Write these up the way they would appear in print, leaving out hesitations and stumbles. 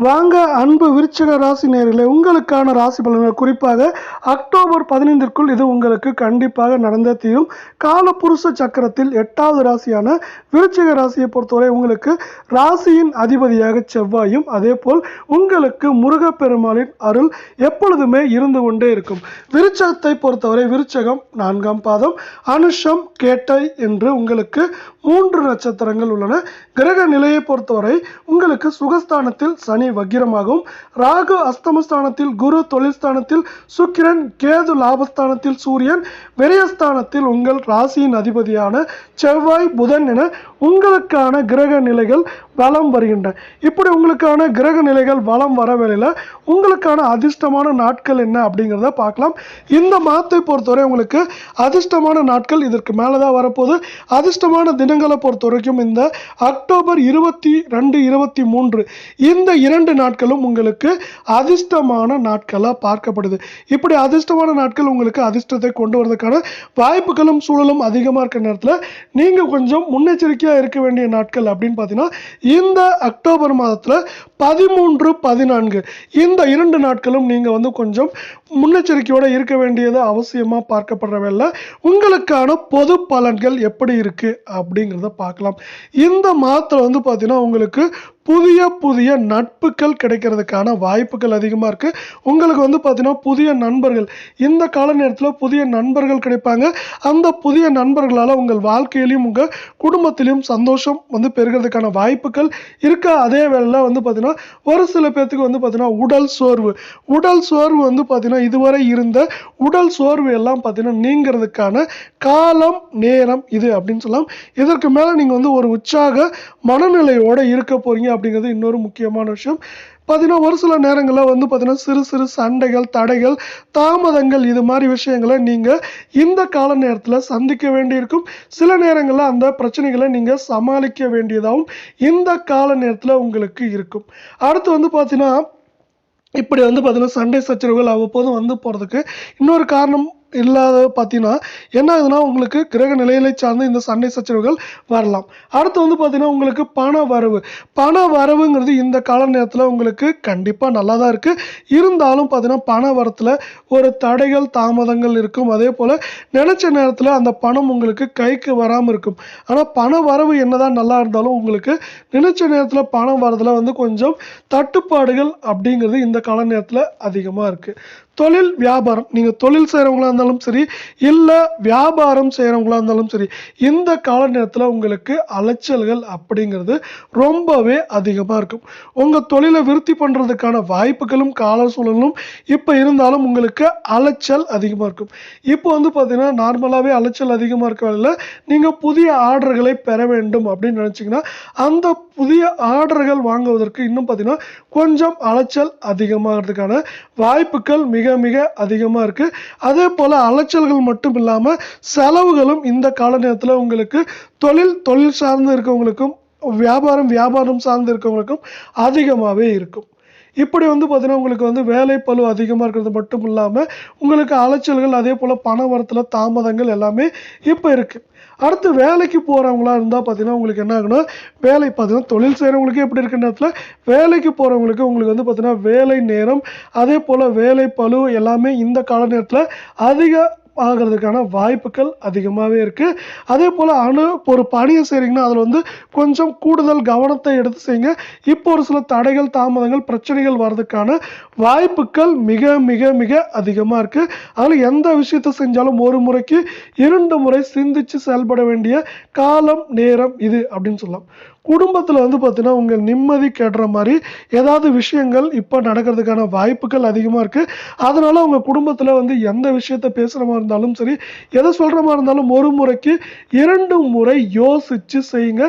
வாங்க அன்பு விருச்சிக ராசி நேயர்களே, உங்களுக்கான ராசி பலன்கள் குறிப்பாக அக்டோபர் 15ற்குள் இது உங்களுக்கு கண்டிப்பாக நடந்தே தீரும். காலபுருஷ சக்கரத்தில் 8வது ராசியான விருச்சிக ராசியை பொறுத்தவரை உங்களுக்கு ராசியின் அதிபதியாக செவ்வாயும் அதேபோல் உங்களுக்கு முருகப்பெருமாளின் அருள் எப்பொழுதுமே இருந்து கொண்டே இருக்கும். விருச்சகத்தை பொறுத்தவரை விருச்சகம் 4ஆம் பாதம், அனுஷம், கேட்டை என்று உங்களுக்கு 3 நட்சத்திரங்கள் உள்ளன. கிரக நிலையை பொறுத்தவரை உங்களுக்கு சுகஸ்தானத்தில் சனி வக்கிரமாகவும், ராகு அஸ்தமஸ்தானத்தில், குரு தொழில்ஸ்தானத்தில், சுக்கிரன், கேது லாபஸ்தானத்தில், சூரியன் விரயஸ்தானத்தில் உங்கள் ராசியின் அதிபதியான செவ்வாய், புதன் என உங்களுக்கான கிரக நிலைகள் வலம் வருகின்றன. இப்படி உங்களுக்கான கிரக நிலைகள் வலம் வர வேளையில் உங்களுக்கான அதிர்ஷ்டமான நாட்கள் என்ன அப்படிங்கிறத பார்க்கலாம். இந்த மாதத்தை பொறுத்தவரை உங்களுக்கு அதிர்ஷ்டமான நாட்கள் இதற்கு மேலே தான் வரப்போகுது. அதிர்ஷ்டமான தினங்களை பொறுத்த வரைக்கும் இந்த அக்டோபர் 22, 23 இந்த 2 நாட்களும் உங்களுக்கு அதிர்ஷ்டமான நாட்களாக பார்க்கப்படுது. இப்படி அதிர்ஷ்டமான நாட்கள் உங்களுக்கு அதிர்ஷ்டத்தை கொண்டு வரதுக்கான வாய்ப்புகளும் சூழலும் அதிகமாக இருக்கிற நேரத்தில் நீங்கள் கொஞ்சம் முன்னெச்சரிக்கையாக இருக்க வேண்டிய நாட்கள் அப்படின்னு பார்த்தீங்கன்னா இந்த அக்டோபர் மாதத்தில் 13, 14 இந்த 2 நாட்களும் நீங்கள் கொஞ்சம் முன்னெச்சரிக்கையோடு இருக்க வேண்டியது அவசியமாக பார்க்கப்படுற வேலை. உங்களுக்கான பொது பலன்கள் எப்படி இருக்குது அப்படிங்கிறத பார்க்கலாம். இந்த மாதத்தில் பார்த்தீங்கன்னா உங்களுக்கு புதிய புதிய நட்புகள் கிடைக்கிறதுக்கான வாய்ப்புகள் அதிகமாக இருக்குது. உங்களுக்கு பார்த்தீங்கன்னா புதிய நண்பர்கள் இந்த கால நேரத்தில் புதிய நண்பர்கள் கிடைப்பாங்க. அந்த புதிய நண்பர்களால் உங்கள் வாழ்க்கையிலையும் உங்கள் குடும்பத்திலையும் சந்தோஷம் பெறுகிறதுக்கான வாய்ப்புகள் இருக்க. அதே வேளையில் பார்த்தீங்கன்னா ஒரு சில பேர்த்துக்கு பார்த்தீங்கன்னா உடல் சோர்வு பார்த்தீங்கன்னா இதுவரை இருந்த உடல் சோர்வு எல்லாம் பார்த்தீங்கன்னா நீங்கிறதுக்கான காலம் நேரம் இது அப்படின்னு சொல்லலாம். இதற்கு மேலே நீங்கள் ஒரு உற்சாக மனநிலையோடு இருக்க போகிறீங்க அப்படிங்கிறது இன்னொரு முக்கியமான விஷயம். பார்த்தீங்கன்னா ஒரு சில நேரங்களில் பார்த்தீங்கன்னா சிறு சிறு சண்டைகள், தடைகள், தாமதங்கள் இது மாதிரி விஷயங்களை நீங்கள் இந்த கால நேரத்தில் சந்திக்க வேண்டியிருக்கும். சில நேரங்களில் அந்த பிரச்சனைகளை நீங்கள் சமாளிக்க வேண்டியதாகவும் இந்த கால நேரத்தில் உங்களுக்கு இருக்கும். அடுத்து பார்த்தீங்கன்னா இப்படி பார்த்தீங்கன்னா சண்டை சச்சரவுகள் அவ்வப்போது போகிறதுக்கு இன்னொரு காரணம் இல்லாத பார்த்தீங்கன்னா என்ன ஆகுதுன்னா உங்களுக்கு கிரக நிலைகளை சார்ந்து இந்த சண்டை சச்சரவுகள் வரலாம். அடுத்து பார்த்தீங்கன்னா உங்களுக்கு பண வரவுங்கிறது இந்த கால நேரத்தில் உங்களுக்கு கண்டிப்பாக நல்லா தான் இருக்குது. இருந்தாலும் பார்த்தீங்கன்னா பண வரத்தில் ஒரு தடைகள், தாமதங்கள் இருக்கும். அதே போல் நினச்ச நேரத்தில் அந்த பணம் உங்களுக்கு கைக்கு வராமல் இருக்கும். ஆனால் பண வரவு என்னதான் நல்லா இருந்தாலும் உங்களுக்கு நினச்ச நேரத்தில் பணம் வரதில் கொஞ்சம் தட்டுப்பாடுகள் அப்படிங்கிறது இந்த கால நேரத்தில் அதிகமாக இருக்குது. தொழில் வியாபாரம், நீங்கள் தொழில் செய்கிறவங்களா இருந்தாலும் சரி இல்லை வியாபாரம் செய்கிறவங்களா இருந்தாலும் சரி இந்த கால நேரத்தில் உங்களுக்கு அலைச்சல்கள் அப்படிங்கிறது ரொம்பவே அதிகமாக இருக்கும். உங்கள் தொழிலை விருத்தி பண்ணுறதுக்கான வாய்ப்புகளும் கால சூழலும் இப்போ இருந்தாலும் உங்களுக்கு அலைச்சல் அதிகமாக இருக்கும். இப்போ பார்த்தீங்கன்னா நார்மலாகவே அலைச்சல் அதிகமாக இருக்க வேளையில் நீங்கள் புதிய ஆர்டர்களை பெற வேண்டும் அப்படின்னு நினச்சிங்கன்னா அந்த புதிய ஆர்டர்கள் வாங்குவதற்கு இன்னும் பார்த்தீங்கன்னா கொஞ்சம் அலைச்சல் அதிகமாகிறதுக்கான வாய்ப்புகள் மிக மிக அதிகமாக இருக்குது. அதே போல் அலைச்சல்கள் மட்டும் இல்லாமல் செலவுகளும் இந்த கால நேரத்தில் உங்களுக்கு தொழில் சார்ந்து இருக்கவங்களுக்கும் வியாபாரம் சார்ந்து இருக்கவங்களுக்கும் அதிகமாகவே இருக்கும். இப்படி பார்த்தீங்கன்னா உங்களுக்கு வேலை பளு அதிகமாக இருக்கிறது மட்டும் இல்லாமல் உங்களுக்கு அலைச்சல்கள் அதே போல் பண வரத்தில் தாமதங்கள் எல்லாமே இப்போ இருக்குது. அடுத்து வேலைக்கு போகிறவங்களா இருந்தால் பார்த்தீங்கன்னா உங்களுக்கு என்ன ஆகுனா வேலை பார்த்தீங்கன்னா தொழில் செய்கிறவங்களுக்கு எப்படி இருக்கிற நேரத்தில் வேலைக்கு போகிறவங்களுக்கு உங்களுக்கு பார்த்தீங்கன்னா வேலை நேரம் அதே போல் வேலை பளு எல்லாமே இந்த கால நேரத்தில் அதிக ஆகிறதுக்கான வாய்ப்புகள் அதிகமாகவே இருக்குது. அதே போல் ஒரு பணியை செய்கிறீங்கன்னா அதில் கொஞ்சம் கூடுதல் கவனத்தை எடுத்து செய்யுங்க. இப்போ ஒரு சில தடைகள், தாமதங்கள், பிரச்சனைகள் வர்றதுக்கான வாய்ப்புகள் மிக மிக மிக அதிகமாக இருக்குது. அதில் எந்த விஷயத்தை செஞ்சாலும் ஒரு முறைக்கு 2 முறை சிந்திச்சு செயல்பட வேண்டிய காலம் நேரம் இது அப்படின்னு சொல்லலாம். குடும்பத்தில் பார்த்தீங்கன்னா உங்கள் நிம்மதி கெடுற மாதிரி ஏதாவது விஷயங்கள் இப்போ நடக்கிறதுக்கான வாய்ப்புகள் அதிகமாக இருக்குது. அதனால் உங்கள் குடும்பத்தில் எந்த விஷயத்தை பேசுகிற மாதிரி இருந்தாலும் சரி எதை சொல்கிற மாதிரி இருந்தாலும் ஒரு முறைக்கு 2 முறை யோசித்து செய்யுங்க.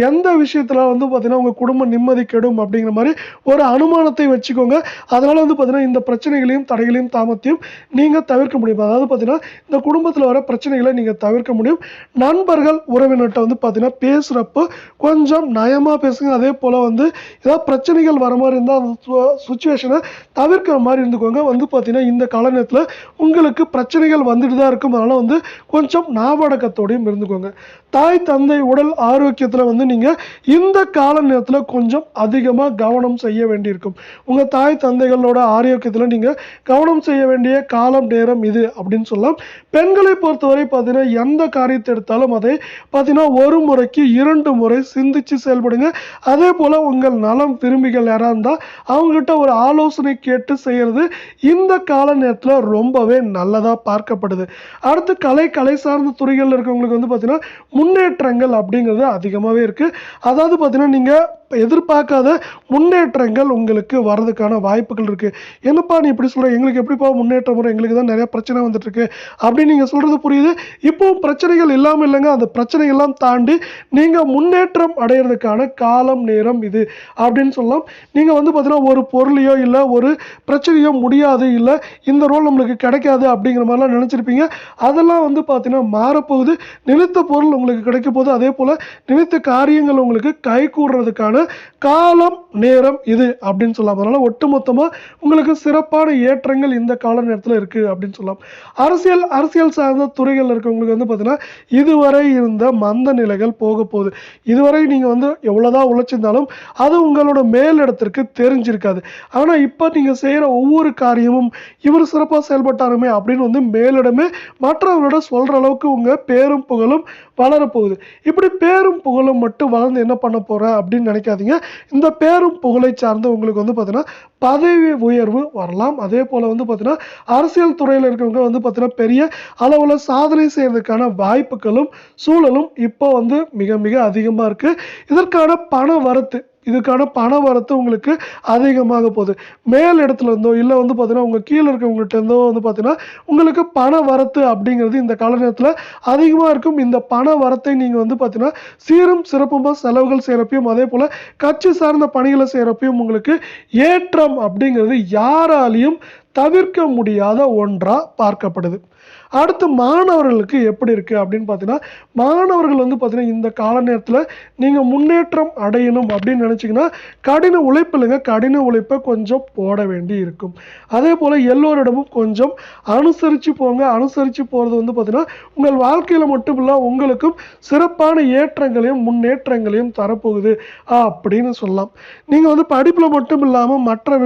எந்த விஷயத்தில் பார்த்தீங்கன்னா உங்கள் குடும்பம் நிம்மதி கெடும் அப்படிங்கிற மாதிரி ஒரு அனுமானத்தை வச்சுக்கோங்க. அதனால் பார்த்தீங்கன்னா இந்த பிரச்சனைகளையும் தடைகளையும் தாமத்தையும் நீங்கள் தவிர்க்க முடியும். அதாவது பார்த்தீங்கன்னா இந்த குடும்பத்தில் வர பிரச்சனைகளை நீங்கள் தவிர்க்க முடியும். நண்பர்கள் உறவினர்கிட்ட பார்த்தீங்கன்னா பேசுகிறப்போ கொஞ்சம் கொஞ்சம் நயமாக பேசுங்க. அதே போல் வந்து ஏதாவது பிரச்சனைகள் வர மாதிரி இருந்தால் அந்த சுச்சுவேஷனை தவிர்க்கிற மாதிரி இருந்துக்கோங்க. வந்து பார்த்தீங்கன்னா இந்த கால நேரத்தில் உங்களுக்கு பிரச்சனைகள் வந்துட்டு தான் இருக்கும். அதனால் வந்து கொஞ்சம் ஞாபகத்தோடையும் இருந்துக்கோங்க. தாய் தந்தை உடல் ஆரோக்கியத்தில் வந்து நீங்கள் இந்த கால நேரத்தில் கொஞ்சம் அதிகமாக கவனம் செய்ய வேண்டியிருக்கும். உங்கள் தாய் தந்தைகளோட ஆரோக்கியத்தில் நீங்கள் கவனம் செய்ய வேண்டிய காலம் நேரம் இது அப்படின்னு சொல்லலாம். பெண்களை பொறுத்தவரை பார்த்தீங்கன்னா எந்த காரியத்தை எடுத்தாலும் அதை பார்த்தீங்கன்னா ஒரு முறைக்கு 2 முறை சிந்திச்சு செயல்படுங்க. அதே போல் உங்கள் நலம் விரும்பிகள் யாராக இருந்தால் அவங்ககிட்ட ஒரு ஆலோசனை கேட்டு செய்கிறது இந்த கால நேரத்தில் ரொம்பவே நல்லதாக பார்க்கப்படுது. அடுத்து கலை சார்ந்த துறைகளில் இருக்கவங்களுக்கு வந்து பார்த்தீங்கன்னா முன்னேற்றங்கள் அப்படிங்கிறது அதிகமாகவே இருக்குது. அதாவது பார்த்தீங்கன்னா நீங்கள் எதிர்பார்க்காத முன்னேற்றங்கள் உங்களுக்கு வர்றதுக்கான வாய்ப்புகள் இருக்குது. என்னப்பா நீ இப்படி சொல்கிற, எங்களுக்கு எப்படிப்பா முன்னேற்றம் வரும், எங்களுக்கு தான் நிறையா பிரச்சனை வந்துட்டுருக்கு அப்படின்னு நீங்கள் சொல்கிறது புரியுது. இப்போவும் பிரச்சனைகள் இல்லாமல் இல்லைங்க, அந்த பிரச்சனைகள்லாம் தாண்டி நீங்கள் முன்னேற்றம் அடைகிறதுக்கான காலம் நேரம் இது அப்படின்னு சொல்லலாம். நீங்கள் வந்து பார்த்தீங்கன்னா ஒரு பொருளையோ இல்லை ஒரு பிரச்சனையோ முடியாது, இல்லை இந்த ரோல் நம்மளுக்கு கிடைக்காது அப்படிங்கிற மாதிரிலாம் நினச்சிருப்பீங்க. அதெல்லாம் வந்து பார்த்தீங்கன்னா மாறப்போகுது. நினைத்த பொருள் உங்களுக்கு கிடைக்க போகுது. அதே போல் நினைத்த காரியங்கள் உங்களுக்கு கை கூடுறதுக்கான காலம் நேரம் இது அப்படின்னு சொல்லலாம். அதனால ஒட்டுமொத்தமாக உங்களுக்கு சிறப்பான ஏற்றங்கள் இந்த கால நேரத்தில் இருக்குது அப்படின்னு சொல்லலாம். அரசியல் சார்ந்த துறைகள் இருக்கவங்களுக்கு வந்து பார்த்தீங்கன்னா இதுவரை இருந்த மந்த நிலைகள் போக போகுது. இதுவரை நீங்கள் வந்து எவ்வளோதான் உழைச்சிருந்தாலும் அது உங்களோட மேலிடத்திற்கு தெரிஞ்சிருக்காது. ஆனால் இப்போ நீங்கள் செய்கிற ஒவ்வொரு காரியமும் இவர் சிறப்பாக செயல்பட்டாருமே அப்படின்னு வந்து மேலிடமே மற்றவர்களோட சொல்கிற அளவுக்கு உங்கள் பேரும் புகழும் வளரப்போகுது. இப்படி பேரும் புகழும் மட்டும் வளர்ந்து என்ன பண்ண போகிறேன் அப்படின்னு நினைக்காதீங்க. இந்த பேரும் புகழை சார்ந்து உங்களுக்கு வந்து பார்த்தீங்கன்னா பதவி உயர்வு வரலாம். அதே போல் வந்து பார்த்தீங்கன்னா அரசியல் துறையில் இருக்கவங்க வந்து பார்த்தீங்கன்னா பெரிய அளவில் சாதனை செய்கிறதுக்கான வாய்ப்புகளும் சூழலும் இப்போ வந்து மிக மிக அதிகமாக இருக்குது. இதுக்கான பண வரத்து உங்களுக்கு அதிகமாக போகுது. மேல் இடத்துல இருந்தோ இல்லை வந்து பார்த்தீங்கன்னா உங்கள் கீழே இருக்கவங்ககிட்ட இருந்தோ வந்து பார்த்தீங்கன்னா உங்களுக்கு பண வரத்து அப்படிங்கிறது இந்த கால நேரத்தில் அதிகமாக இருக்கும். இந்த பண வரத்தை நீங்கள் வந்து பார்த்தீங்கன்னா சீரும் சிறப்புமாக செலவுகள் செய்கிறப்பையும் அதே போல் கட்சி சார்ந்த பணிகளை செய்கிறப்பையும் உங்களுக்கு ஏற்றம் அப்படிங்கிறது யாராலையும் தவிர்க்க முடியாத ஒன்றாக பார்க்கப்படுது. அடுத்து மாணவர்களுக்கு எப்படி இருக்குது அப்படின்னு பார்த்தீங்கன்னா மாணவர்கள் வந்து பார்த்தீங்கன்னா இந்த கால நேரத்தில் நீங்கள் முன்னேற்றம் அடையணும் அப்படின்னு நினச்சிங்கன்னா கடின உழைப்பு இல்லைங்க, கடின உழைப்பை கொஞ்சம் போட வேண்டி இருக்கும். அதே போல் எல்லோரிடமும் கொஞ்சம் அனுசரித்து போங்க. அனுசரித்து போகிறது வந்து பார்த்தீங்கன்னா உங்கள் வாழ்க்கையில் மட்டும் இல்லை உங்களுக்கும் சிறப்பான ஏற்றங்களையும் முன்னேற்றங்களையும் தரப்போகுது அப்படின்னு சொல்லலாம். நீங்கள் வந்து படிப்பில் மட்டும் இல்லாமல் மற்ற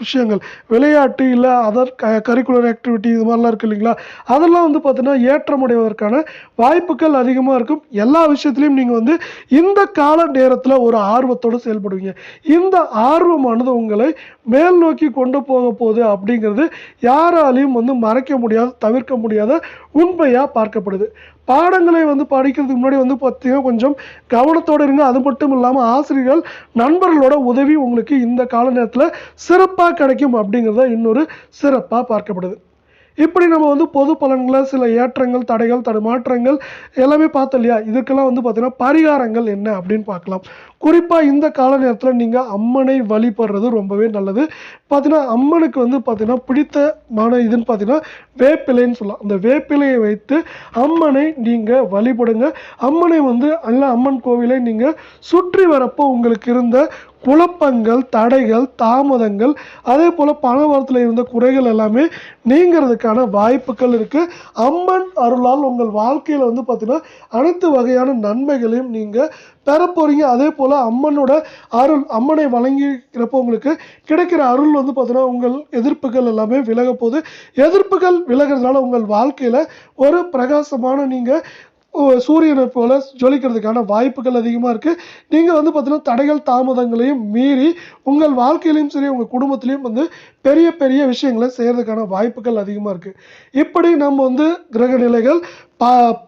விஷயங்கள் விளையாட்டு இல்லை அதர் கரிக்குலர் ஆக்டிவிட்டி இது மாதிரிலாம் இருக்குது இல்லைங்களா, அதெல்லாம் வந்து பார்த்தீங்கன்னா ஏற்றமடைவதற்கான வாய்ப்புகள் அதிகமாக இருக்கும். எல்லா விஷயத்துலையும் நீங்கள் வந்து இந்த கால நேரத்தில் ஒரு ஆர்வத்தோடு செயல்படுவீங்க. இந்த ஆர்வமானது உங்களை மேல் நோக்கி கொண்டு போக போகுது அப்படிங்கிறது யாராலையும் வந்து மறைக்க முடியாத தவிர்க்க முடியாத உண்மையாக பார்க்கப்படுது. பாடங்களை வந்து படிக்கிறதுக்கு முன்னாடி வந்து பார்த்தீங்கன்னா கொஞ்சம் கவனத்தோடு இருங்க. அது மட்டும் இல்லாமல் ஆசிரியர்கள் நண்பர்களோட உதவி உங்களுக்கு இந்த கால நேரத்தில் சிறப்பாக கிடைக்கும் அப்படிங்கிறத இன்னொரு சிறப்பாக பார்க்கப்படுது. இப்படி நம்ம வந்து பொது பலன்களை சில ஏற்றங்கள் தடைகள் தடுமாற்றங்கள் எல்லாமே பார்த்தோம் இல்லையா. இதுக்கெல்லாம் வந்து பார்த்தீங்கன்னா பரிகாரங்கள் என்ன அப்படின்னு பார்க்கலாம். குறிப்பாக இந்த கால நேரத்தில் நீங்கள் அம்மனை வழிபடுறது ரொம்பவே நல்லது. பார்த்தீங்கன்னா அம்மனுக்கு வந்து பார்த்தீங்கன்னா பிடித்தமான இதுன்னு பார்த்தீங்கன்னா வேப்பிலைன்னு சொல்லலாம். அந்த வேப்பிலையை வைத்து அம்மனை நீங்கள் வழிபடுங்க. அம்மனை வந்து அம்மன் கோவிலை நீங்கள் சுற்றி வரப்போ உங்களுக்கு இருந்த குழப்பங்கள் தடைகள் தாமதங்கள் அதே போல் பணவரத்தில் இருந்த குறைகள் எல்லாமே நீங்கிறதுக்கான வாய்ப்புகள் இருக்குது. அம்மன் அருளால் உங்கள் வாழ்க்கையில் வந்து பார்த்தீங்கன்னா அனைத்து வகையான நன்மைகளையும் நீங்கள் பெற போகிறீங்க. அதே போல் அம்மனோட அருள் அம்மனை வழங்கிக்கிறப்போ உங்களுக்கு கிடைக்கிற அருள் வந்து பார்த்தீங்கன்னா உங்கள் எதிர்ப்புகள் எல்லாமே விலக போகுது. எதிர்ப்புகள் விலகிறதுனால உங்கள் வாழ்க்கையில் ஒரு பிரகாசமான நீங்கள் சூரியனை போல ஜொலிக்கிறதுக்கான வாய்ப்புகள் அதிகமாக இருக்குது. நீங்கள் வந்து பார்த்தீங்கன்னா தடைகள் தாமதங்களையும் மீறி உங்கள் வாழ்க்கையிலையும் சரி உங்கள் குடும்பத்திலையும் வந்து பெரிய பெரிய விஷயங்களை செய்கிறதுக்கான வாய்ப்புகள் அதிகமாக இருக்குது. இப்படி நம்ம வந்து கிரக நிலைகள்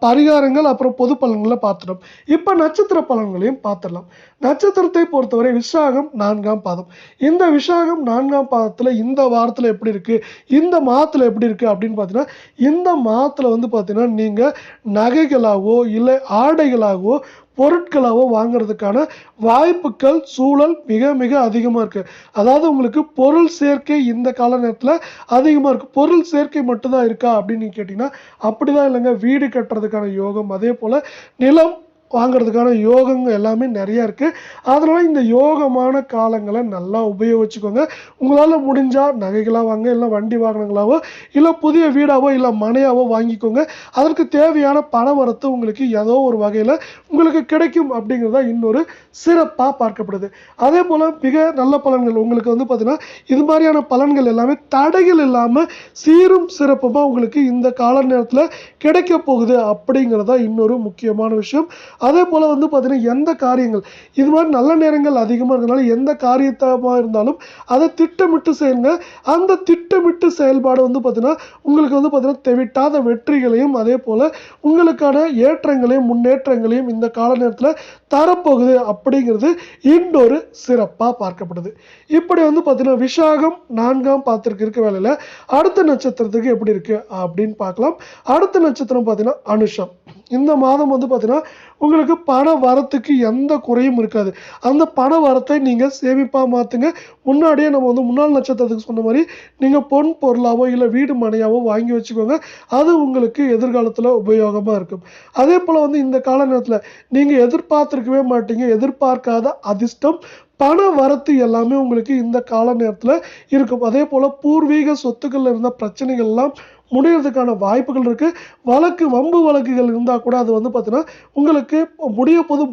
பரிகாரங்கள் அப்புறம் பொது பலன்களை பார்த்துட்டோம். இப்போ நட்சத்திர பலன்களையும் பார்த்துடலாம். நட்சத்திரத்தை பொறுத்தவரை விசாகம் 4ஆம் பாதம். இந்த விசாகம் 4ஆம் பாதத்தில் இந்த வாரத்தில் எப்படி இருக்குது இந்த மாதத்தில் எப்படி இருக்குது அப்படின்னு பார்த்தீங்கன்னா இந்த மாதத்தில் வந்து பார்த்தீங்கன்னா நீங்கள் நகைகளாகவோ இல்லை ஆடைகளாகவோ பொருட்களாகவோ வாங்கிறதுக்கான வாய்ப்புகள் சூழல் மிக மிக அதிகமாக இருக்குது. அதாவது உங்களுக்கு பொருள் சேர்க்கை இந்த கால நேரத்தில் அதிகமாக இருக்குது. பொருள் சேர்க்கை மட்டும்தான் இருக்கா அப்படின்னு நீங்கள் கேட்டிங்கன்னா அப்படி தான் இல்லைங்க. வீடு கட்டுறதுக்கான யோகம் அதே போல் நிலம் வாங்குறதுக்கான யோகங்க எல்லாமே நிறைய இருக்குது. அதனால் இந்த யோகமான காலங்களை நல்லா உபயோகிச்சுக்கோங்க. உங்களால் முடிஞ்சால் நகைகளாக வாங்க, இல்லை வண்டி வாகனங்களாவோ, இல்லை புதிய வீடாவோ, இல்லை மனையாவோ வாங்கிக்கோங்க. அதற்கு தேவையான பண வரத்து உங்களுக்கு ஏதோ ஒரு வகையில் உங்களுக்கு கிடைக்கும் அப்படிங்கிறதா இன்னொரு சிறப்பாக பார்க்கப்படுது. அதே போல் மிக நல்ல பலன்கள் உங்களுக்கு பார்த்தீங்கன்னா இது மாதிரியான பலன்கள் எல்லாமே தடைகள் இல்லாமல் சீரும் சிறப்புமாக உங்களுக்கு இந்த கால நேரத்தில் கிடைக்க போகுது அப்படிங்கிறதா இன்னொரு முக்கியமான விஷயம். அதே போல் பார்த்தீங்கன்னா எந்த காரியங்கள் இது மாதிரி நல்ல நேரங்கள் அதிகமாக இருக்கிறதுனால எந்த காரியத்தமாக இருந்தாலும் அதை திட்டமிட்டு செய்யுங்க. அந்த திட்டமிட்டு செயல்பாடு பார்த்தீங்கன்னா உங்களுக்கு பார்த்தீங்கன்னா தெவிட்டாத வெற்றிகளையும் அதே போல் உங்களுக்கான ஏற்றங்களையும் முன்னேற்றங்களையும் இந்த கால நேரத்தில் தரப்போகுது அப்படிங்கிறது இன்னொரு சிறப்பாக பார்க்கப்படுது. இப்படி பார்த்தீங்கன்னா விசாகம் 4ஆம் பாத்திரத்துக்கு இருக்க வேலையில் அடுத்த நட்சத்திரத்துக்கு எப்படி இருக்கு அப்படின்னு பார்க்கலாம். அடுத்த நட்சத்திரம் பார்த்தீங்கன்னா அனுஷம். இந்த மாதம் பார்த்தீங்கன்னா உங்களுக்கு பண வரத்துக்கு எந்த குறையும் இருக்காது. அந்த பண வரத்தை நீங்கள் சேமிப்பாக மாற்றுங்க. முன்னாடியே நம்ம முன்னாள் நட்சத்திரத்துக்கு சொன்ன மாதிரி நீங்கள் பொன் பொருளாவோ இல்லை வீடு மனையாவோ வாங்கி வச்சுக்கோங்க. அது உங்களுக்கு எதிர்காலத்தில் உபயோகமாக இருக்கும். அதே போல் இந்த கால நேரத்தில் நீங்கள் எதிர்பார்த்துருக்கவே மாட்டீங்க. எதிர்பார்க்காத அதிர்ஷ்டம் பண வரத்து எல்லாமே உங்களுக்கு இந்த கால நேரத்தில் இருக்கும். அதே போல் பூர்வீக சொத்துக்களில் இருந்த பிரச்சனைகள்லாம் முடியறதுக்கான வாய்ப்புகள் இருக்குது. வம்பு வழக்குகள் இருந்தால் கூட அது பார்த்தீங்கன்னா உங்களுக்கு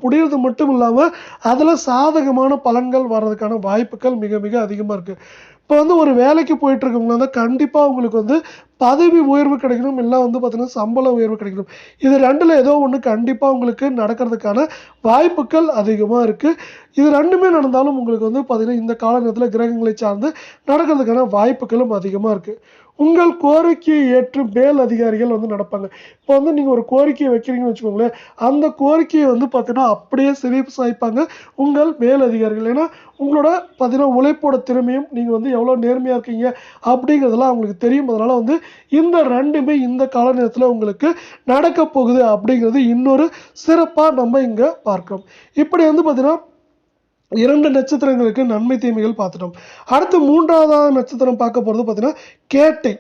முடியறது மட்டும் இல்லாமல் அதில் சாதகமான பலன்கள் வர்றதுக்கான வாய்ப்புகள் மிக மிக அதிகமாக இருக்குது. இப்போ ஒரு வேலைக்கு போயிட்டு இருக்கவங்களா கண்டிப்பாக உங்களுக்கு பதவி உயர்வு கிடைக்கணும், இல்லை பார்த்தீங்கன்னா சம்பள உயர்வு கிடைக்கணும். இது ரெண்டில் ஏதோ ஒன்று கண்டிப்பாக உங்களுக்கு நடக்கிறதுக்கான வாய்ப்புகள் அதிகமாக இருக்குது. இது ரெண்டுமே நடந்தாலும் உங்களுக்கு பார்த்தீங்கன்னா இந்த கால நேரத்தில் கிரகங்களை சார்ந்து நடக்கிறதுக்கான வாய்ப்புகளும் அதிகமாக இருக்குது. உங்கள் கோரிக்கையை ஏற்று மேல் அதிகாரிகள் நடப்பாங்க. இப்போ நீங்கள் ஒரு கோரிக்கையை வைக்கிறீங்கன்னு வச்சுக்கோங்களேன், அந்த கோரிக்கையை பார்த்தீங்கன்னா அப்படியே செவி சாய்ப்பாங்க உங்கள் மேல் அதிகாரிகள். ஏன்னா உங்களோட பார்த்தீங்கன்னா உழைப்போட திறமையும் நீங்கள் எவ்வளோ நேர்மையாக இருக்கீங்க அப்படிங்கிறதெல்லாம் அவங்களுக்கு தெரியும். அதனால் இந்த ரெண்டுமே இந்த கால நேரத்தில் உங்களுக்கு நடக்க போகுது அப்படிங்கிறது இன்னொரு சிறப்பாக நம்ம இங்கே பார்க்கிறோம். இப்படி பார்த்தீங்கன்னா 2 நட்சத்திரங்களுக்கு நன்மை தீமைகள் பார்த்துட்டோம். அடுத்து 3வது நட்சத்திரம் பார்க்க போகிறது பார்த்தீங்கன்னா கேட்டை.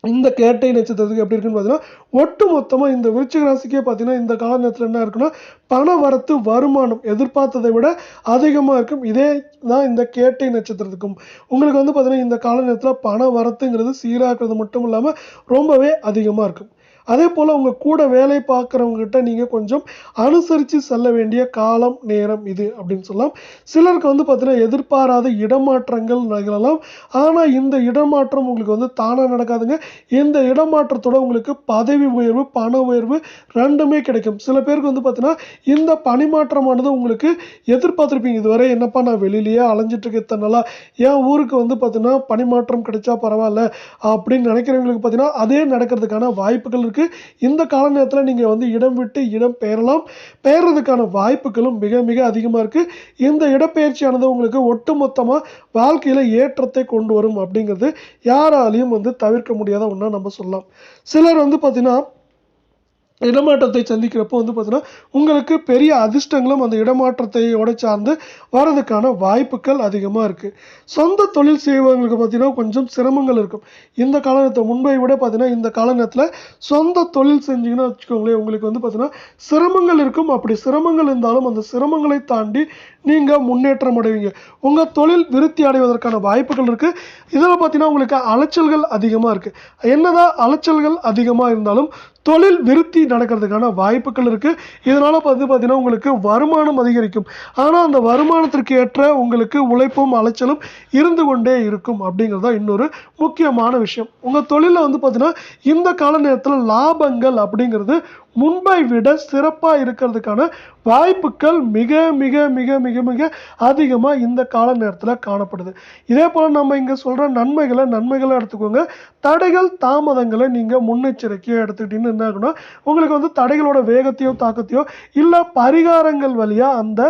இந்த கேட்டை நட்சத்திரத்துக்கு எப்படி இருக்குன்னு பார்த்தீங்கன்னா ஒட்டு மொத்தமாக இந்த விருச்சிக ராசிக்கே பார்த்தீங்கன்னா இந்த கால நேரத்தில் என்ன இருக்குன்னா பண வரத்து வருமானம் எதிர்பார்த்ததை விட அதிகமாக இருக்கும். இதே தான் இந்த கேட்டை நட்சத்திரத்துக்கும் உங்களுக்கு பார்த்தீங்கன்னா இந்த கால நேரத்தில் பண வரத்துங்கிறது சீராகிறது மட்டும் இல்லாமல் ரொம்பவே அதிகமாக இருக்கும். அதே போல் உங்கள் கூட வேலை பார்க்குறவங்ககிட்ட நீங்கள் கொஞ்சம் அனுசரித்து செல்ல வேண்டிய காலம் நேரம் இது அப்படின்னு சொல்லலாம். சிலருக்கு பார்த்தீங்கன்னா எதிர்பாராத இடமாற்றங்கள் நிகழலாம். ஆனால் இந்த இடமாற்றம் உங்களுக்கு தானாக நடக்காதுங்க. இந்த இடமாற்றத்தோட உங்களுக்கு பதவி உயர்வு பண உயர்வு ரெண்டுமே கிடைக்கும். சில பேருக்கு பார்த்தீங்கன்னா இந்த பணிமாற்றமானது உங்களுக்கு எதிர்பார்த்துருப்பீங்க. இதுவரை என்னப்பா நான் வெளியிலேயே அலைஞ்சிட்டு இருக்க இத்தனை நாளா என் ஊருக்கு பார்த்தீங்கன்னா பணிமாற்றம் கிடைச்சா பரவாயில்ல அப்படின்னு நினைக்கிறவங்களுக்கு பார்த்தீங்கன்னா அதே நடக்கிறதுக்கான வாய்ப்புகள் இருக்குது. இந்த கால நேரத்தில் நீங்கள் இடம் விட்டு இடம் பெயர்றதுக்கான வாய்ப்புகளும் மிக மிக அதிகமாக இருக்குது. இந்த இடப்பெயர்ச்சியானது உங்களுக்கு ஒட்டுமொத்தமாக வாழ்க்கையில் ஏற்றத்தை கொண்டு வரும் அப்படிங்கிறது யாராலையும் தவிர்க்க முடியாத ஒன்றா நம்ம சொல்லலாம். சிலர் பார்த்தீங்கன்னா இடமாற்றத்தை சந்திக்கிறப்போ பார்த்தீங்கன்னா உங்களுக்கு பெரிய அதிர்ஷ்டங்களும் அந்த இடமாற்றத்தையோட சார்ந்து வர்றதுக்கான வாய்ப்புகள் அதிகமாக இருக்குது. சொந்த தொழில் செய்வங்களுக்கு பார்த்தீங்கன்னா கொஞ்சம் சிரமங்கள் இருக்கும். இந்த காலநேரத்தை முன்பை விட பார்த்தீங்கன்னா இந்த காலநேரத்தில் சொந்த தொழில் செஞ்சீங்கன்னா வச்சுக்கோங்களேன் உங்களுக்கு பார்த்தீங்கன்னா சிரமங்கள் இருக்கும். அப்படி சிரமங்கள் இருந்தாலும் அந்த சிரமங்களை தாண்டி நீங்கள் முன்னேற்றம் அடைவீங்க. உங்கள் தொழில் விருத்தி அடைவதற்கான வாய்ப்புகள் இருக்குது. இதில் பார்த்தீங்கன்னா உங்களுக்கு அலைச்சல்கள் அதிகமாக இருக்குது. என்னதான் அலைச்சல்கள் அதிகமாக இருந்தாலும் தொழில் விருத்தி நடக்கிறதுக்கான வாய்ப்புகள் இருக்குது. இதனால் பார்த்தீங்கன்னா உங்களுக்கு வருமானம் அதிகரிக்கும். ஆனால் அந்த வருமானத்திற்கு ஏற்ற உங்களுக்கு உழைப்பும் அலைச்சலும் இருந்து கொண்டே இருக்கும் அப்படிங்கிறது தான் இன்னொரு முக்கியமான விஷயம். உங்கள் தொழிலில் பார்த்தீங்கன்னா இந்த கால நேரத்தில் லாபங்கள் அப்படிங்கிறது முன்பை விட சிறப்பாக இருக்கிறதுக்கான வாய்ப்புகள் மிக மிக மிக மிக மிக அதிகமாக இந்த கால நேரத்தில் காணப்படுது. இதே போல் நம்ம இங்கே சொல்கிற நன்மைகளை எடுத்துக்கோங்க. தடைகள் தாமதங்களை நீங்கள் முன்னெச்சரிக்கையாக எடுத்துக்கிட்டீங்கன்னு என்ன ஆகுனா உங்களுக்கு தடைகளோட வேகத்தையோ தாக்கத்தையோ இல்லை பரிகாரங்கள் வழியாக அந்த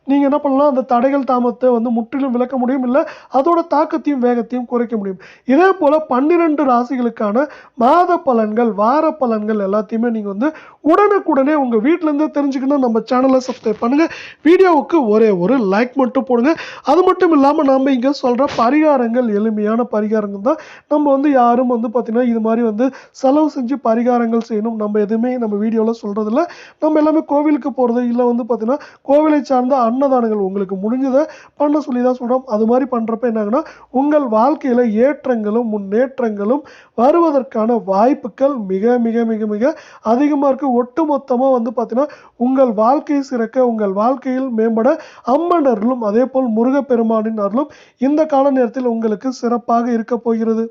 நீங்கள் என்ன பண்ணலாம் அந்த தடைகள் தாமதத்தை முற்றிலும் விளக்க முடியும், இல்லை அதோட தாக்கத்தையும் வேகத்தையும் குறைக்க முடியும். இதே போல் 12 ராசிகளுக்கான மாத பலன்கள் வார பலன்கள் எல்லாத்தையுமே நீங்கள் உடனுக்குடனே உங்கள் வீட்டிலேருந்து தெரிஞ்சுக்கணும் நம்ம சேனல் சேனலை சப்ஸ்கிரைப் பண்ணுங்கள். வீடியோவுக்கு ஒரே ஒரு லைக் மட்டும் போடுங்க. அது மட்டும் இல்லாமல் நம்ம இங்கே சொல்கிற பரிகாரங்கள் எளிமையான பரிகாரங்கள் தான். நம்ம வந்து யாரும் வந்து பார்த்திங்கன்னா இது மாதிரி வந்து செலவு செஞ்சு பரிகாரங்கள் செய்யணும் நம்ம எதுவுமே நம்ம வீடியோவில் சொல்கிறதில்ல. நம்ம எல்லாமே கோவிலுக்கு போகிறது இல்லை வந்து பார்த்திங்கன்னா கோவிலை சார்ந்த அன்னதானங்கள் உங்களுக்கு முடிஞ்சதை பண்ண சொல்லி தான் சொல்கிறோம். அது மாதிரி பண்ணுறப்ப என்னாகுன்னா உங்கள் வாழ்க்கையில் ஏற்றங்களும் முன்னேற்றங்களும் வருவதற்கான வாய்ப்புகள் மிக மிக மிக மிக அதிகமாக இருக்குது. ஒட்டு மொத்தமாக வந்து பார்த்தீங்கன்னா உங்கள் வாழ்க்கை சிறக்க, உங்கள் வாழ்க்கையில் மேம்பட அம்மன் அருளும் அதே போல் முருகப்பெருமானின் அருளும் இந்த கால நேரத்தில் உங்களுக்கு சிறப்பாக இருக்க போகிறது.